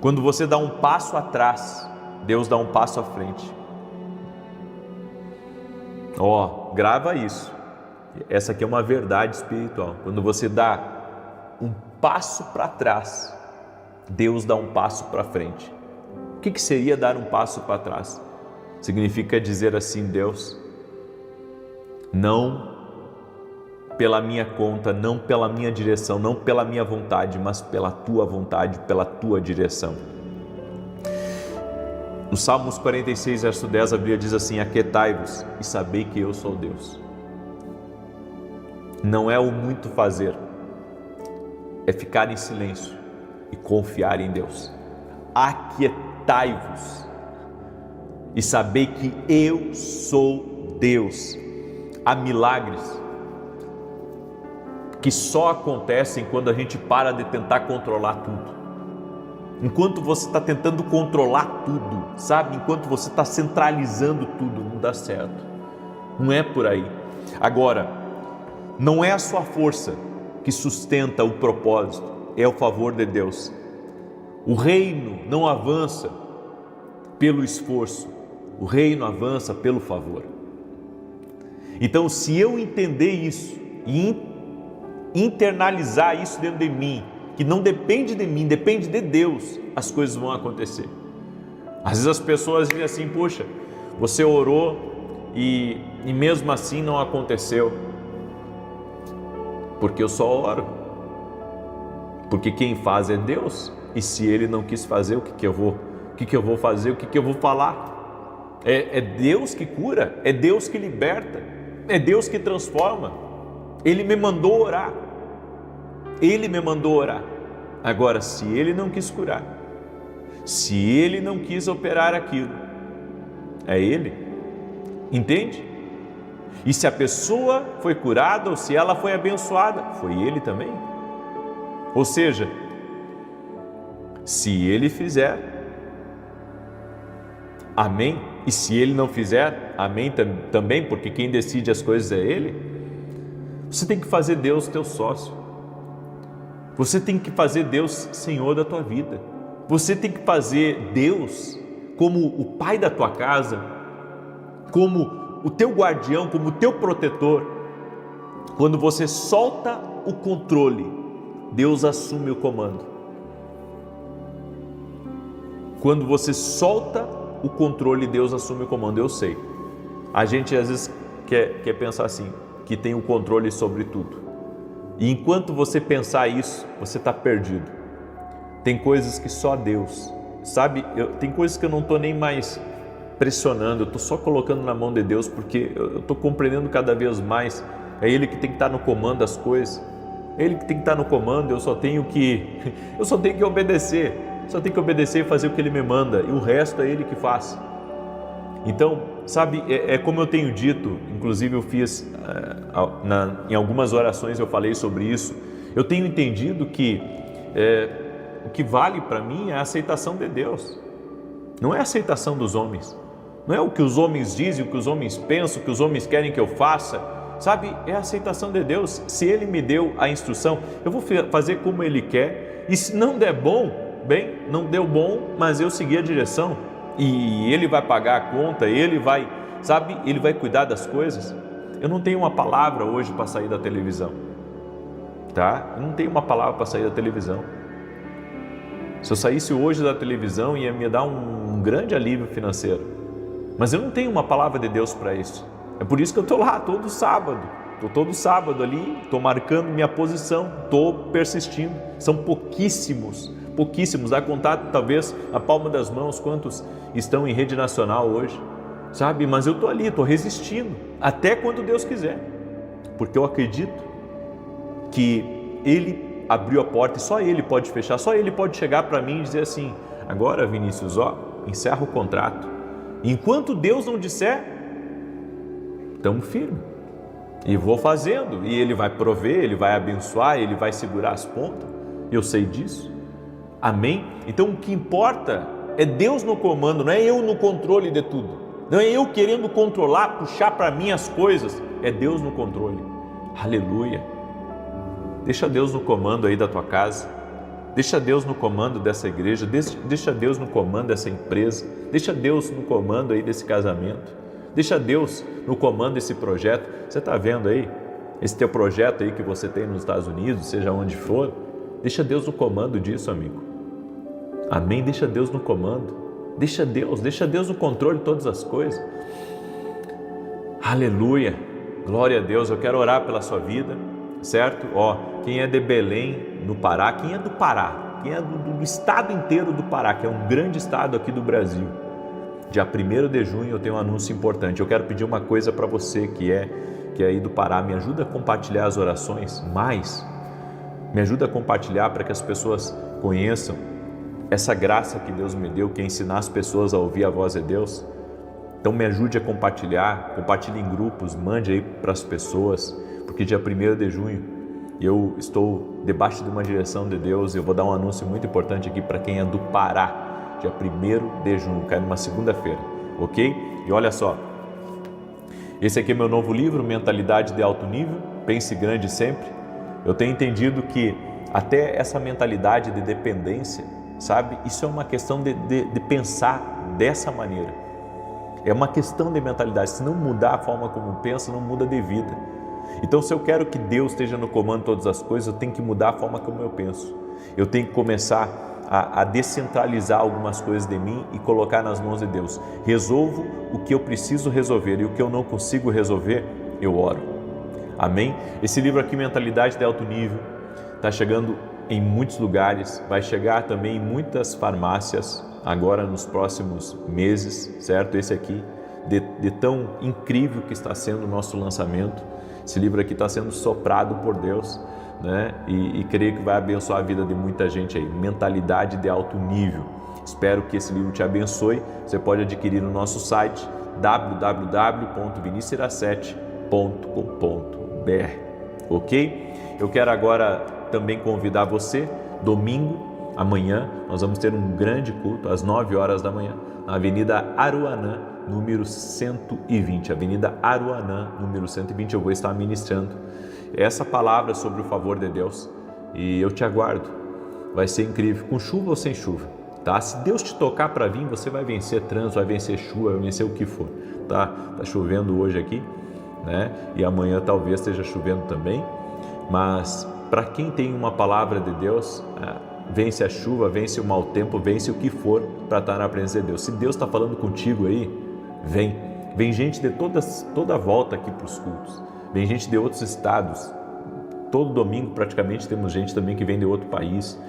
Quando você dá um passo atrás, Deus dá um passo à frente. Grava isso. Essa aqui é uma verdade espiritual. Quando você dá um passo para trás, Deus dá um passo para frente. O que seria dar um passo para trás? Significa dizer assim: Deus, não pela minha conta, não pela minha direção, não pela minha vontade, mas pela tua vontade, pela tua direção. No Salmos 46, verso 10, a Bíblia diz assim: aquietai-vos e sabei que eu sou Deus. Não é o muito fazer, é ficar em silêncio e confiar em Deus. Aquietai-vos e sabei que eu sou Deus. Há milagres que só acontecem quando a gente para de tentar controlar tudo. Enquanto você está tentando controlar tudo, sabe? Enquanto você está centralizando tudo, não dá certo. Não é por aí. Agora, não é a sua força que sustenta o propósito, é o favor de Deus. O reino não avança pelo esforço, o reino avança pelo favor. Então, se eu entender isso e internalizar isso dentro de mim, que não depende de mim, depende de Deus, as coisas vão acontecer. Às vezes as pessoas dizem assim: poxa, você orou e mesmo assim não aconteceu. Porque eu só oro. Porque quem faz é Deus. E se Ele não quis fazer, o que eu vou fazer? O que eu vou falar? É Deus que cura, é Deus que liberta, é Deus que transforma. Ele me mandou orar. Ele me mandou orar. Agora, se Ele não quis curar, se Ele não quis operar aquilo, é Ele. Entende? E se a pessoa foi curada ou se ela foi abençoada, foi Ele também. Ou seja, se Ele fizer, amém. E se Ele não fizer, amém também, porque quem decide as coisas é Ele. Você tem que fazer Deus teu sócio. Você tem que fazer Deus Senhor da tua vida. Você tem que fazer Deus como o pai da tua casa, como o teu guardião, como o teu protetor. Quando você solta o controle, Deus assume o comando. Quando você solta o controle, Deus assume o comando. Eu sei, a gente às vezes quer pensar assim, que tem o controle sobre tudo. E enquanto você pensar isso, você está perdido. Tem coisas que só Deus, sabe? Tem coisas que eu não estou nem mais pressionando, eu estou só colocando na mão de Deus, porque eu estou compreendendo cada vez mais. É Ele que tem que estar no comando das coisas. É Ele que tem que estar no comando. Eu só tenho que obedecer. Só tenho que obedecer e fazer o que Ele me manda. E o resto é Ele que faz. Então, sabe, é como eu tenho dito, inclusive eu fiz, em algumas orações eu falei sobre isso. Eu tenho entendido que o que vale para mim é a aceitação de Deus. Não é a aceitação dos homens. Não é o que os homens dizem, o que os homens pensam, o que os homens querem que eu faça. Sabe, é a aceitação de Deus. Se Ele me deu a instrução, eu vou fazer como Ele quer. E se não der bom, bem, não deu bom, mas eu segui a direção. E Ele vai pagar a conta, Ele vai, sabe, Ele vai cuidar das coisas. Eu não tenho uma palavra hoje para sair da televisão, tá? Eu não tenho uma palavra para sair da televisão. Se eu saísse hoje da televisão, ia me dar um grande alívio financeiro. Mas eu não tenho uma palavra de Deus para isso. É por isso que eu estou lá todo sábado. Estou todo sábado ali, estou marcando minha posição, estou persistindo. São pouquíssimos, dá contato talvez a palma das mãos quantos estão em rede nacional hoje, sabe? Mas eu estou ali, estou resistindo, até quando Deus quiser, porque eu acredito que Ele abriu a porta e só Ele pode fechar, só Ele pode chegar para mim e dizer assim: agora, Vinícius, encerra o contrato. Enquanto Deus não disser, estamos firmes. E vou fazendo, e Ele vai prover, Ele vai abençoar, Ele vai segurar as pontas, eu sei disso, amém? Então o que importa é Deus no comando, não é eu no controle de tudo, não é eu querendo controlar, puxar para mim as coisas, é Deus no controle, aleluia. Deixa Deus no comando aí da tua casa, deixa Deus no comando dessa igreja, deixa Deus no comando dessa empresa, deixa Deus no comando aí desse casamento. Deixa Deus no comando desse projeto. Você está vendo aí? Esse teu projeto aí que você tem nos Estados Unidos, seja onde for, deixa Deus no comando disso, amigo. Amém? Deixa Deus no comando. Deixa Deus no controle de todas as coisas. Aleluia. Glória a Deus. Eu quero orar pela sua vida, certo? Quem é de Belém, no Pará, quem é do Pará, quem é do estado inteiro do Pará, que é um grande estado aqui do Brasil, dia 1º de junho eu tenho um anúncio importante. Eu quero pedir uma coisa para você que é aí do Pará, me ajuda a compartilhar as orações, me ajuda a compartilhar para que as pessoas conheçam essa graça que Deus me deu, que é ensinar as pessoas a ouvir a voz de Deus. Então me ajude a compartilhar, compartilhe em grupos, mande aí para as pessoas, porque dia 1º de junho eu estou debaixo de uma direção de Deus. Eu vou dar um anúncio muito importante aqui para quem é do Pará, dia 1º de junho, cai numa segunda-feira, ok? E olha só, esse aqui é meu novo livro, Mentalidade de Alto Nível, Pense Grande Sempre. Eu tenho entendido que até essa mentalidade de dependência, sabe? Isso é uma questão de pensar dessa maneira. É uma questão de mentalidade. Se não mudar a forma como pensa, não muda de vida. Então, se eu quero que Deus esteja no comando de todas as coisas, eu tenho que mudar a forma como eu penso. Eu tenho que começar a descentralizar algumas coisas de mim e colocar nas mãos de Deus. Resolvo o que eu preciso resolver e o que eu não consigo resolver, eu oro. Amém? Esse livro aqui, Mentalidade de Alto Nível, está chegando em muitos lugares, vai chegar também em muitas farmácias agora nos próximos meses, certo? Esse aqui, de tão incrível que está sendo o nosso lançamento. Esse livro aqui está sendo soprado por Deus, né? E creio que vai abençoar a vida de muita gente aí. Mentalidade de Alto Nível. Espero que esse livro te abençoe. Você pode adquirir no nosso site www.vinicius7.com.br, ok? Eu quero agora também convidar você, domingo, amanhã, nós vamos ter um grande culto às 9 horas da manhã, na Avenida Aruanã, número 120. Avenida Aruanã, número 120, eu vou estar ministrando essa palavra sobre o favor de Deus e eu te aguardo. Vai ser incrível, com chuva ou sem chuva, tá? Se Deus te tocar para vir, você vai vencer trânsito, vai vencer chuva, vai vencer o que for, tá? Tá chovendo hoje aqui, né? E amanhã talvez esteja chovendo também, mas para quem tem uma palavra de Deus, vence a chuva, vence o mau tempo, vence o que for para estar na presença de Deus. Se Deus está falando contigo aí, vem gente de toda a volta aqui para os cultos, vem gente de outros estados, todo domingo praticamente temos gente também que vem de outro país,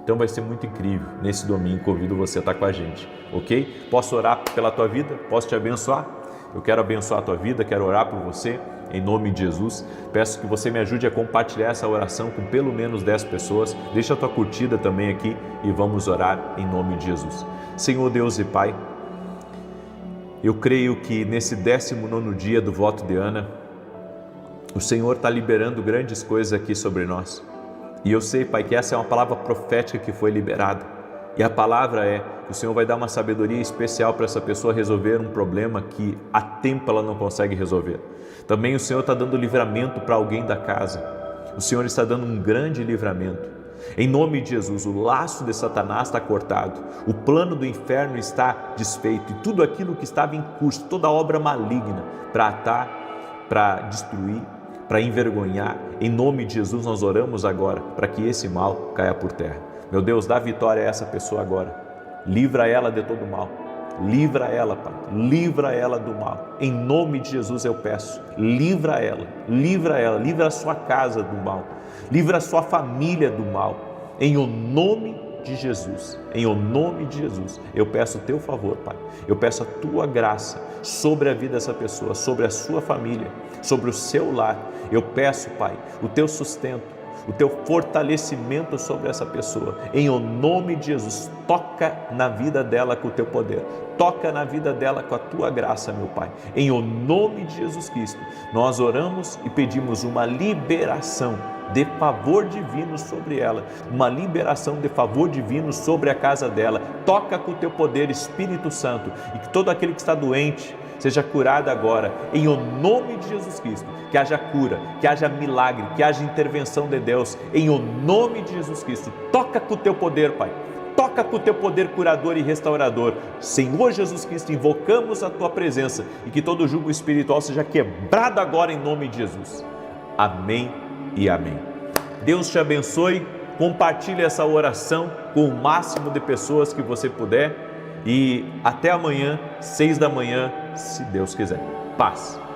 então vai ser muito incrível. Nesse domingo convido você a estar com a gente, ok? Posso orar pela tua vida? Posso te abençoar? Eu quero abençoar a tua vida, quero orar por você, em nome de Jesus. Peço que você me ajude a compartilhar essa oração com pelo menos 10 pessoas. Deixa a tua curtida também aqui e vamos orar em nome de Jesus. Senhor Deus e Pai, eu creio que nesse 19º dia do voto de Ana, o Senhor está liberando grandes coisas aqui sobre nós. E eu sei, Pai, que essa é uma palavra profética que foi liberada. E a palavra é que o Senhor vai dar uma sabedoria especial para essa pessoa resolver um problema que há tempo ela não consegue resolver. Também o Senhor está dando livramento para alguém da casa. O Senhor está dando um grande livramento. Em nome de Jesus, o laço de Satanás está cortado, o plano do inferno está desfeito e tudo aquilo que estava em curso, toda obra maligna para atar, para destruir, para envergonhar, em nome de Jesus nós oramos agora para que esse mal caia por terra. Meu Deus, dá vitória a essa pessoa agora, livra ela de todo mal, livra ela, Pai, livra ela do mal, em nome de Jesus eu peço, livra ela, livra a sua casa do mal, livra a sua família do mal, em o nome de Jesus, em o nome de Jesus, eu peço o teu favor, Pai, eu peço a tua graça sobre a vida dessa pessoa, sobre a sua família, sobre o seu lar, eu peço, Pai, o teu sustento, o teu fortalecimento sobre essa pessoa, em o nome de Jesus. Toca na vida dela com o teu poder, toca na vida dela com a tua graça, meu Pai, em o nome de Jesus Cristo. Nós oramos e pedimos uma liberação de favor divino sobre ela, uma liberação de favor divino sobre a casa dela. Toca com o teu poder, Espírito Santo, e que todo aquele que está doente seja curado agora, em o nome de Jesus Cristo, que haja cura, que haja milagre, que haja intervenção de Deus, em o nome de Jesus Cristo. Toca com o teu poder, Pai, toca toca com o teu poder curador e restaurador. Senhor Jesus Cristo, invocamos a tua presença e que todo jugo espiritual seja quebrado agora em nome de Jesus. Amém e amém. Deus te abençoe, compartilhe essa oração com o máximo de pessoas que você puder e até amanhã, 6 da manhã, se Deus quiser. Paz.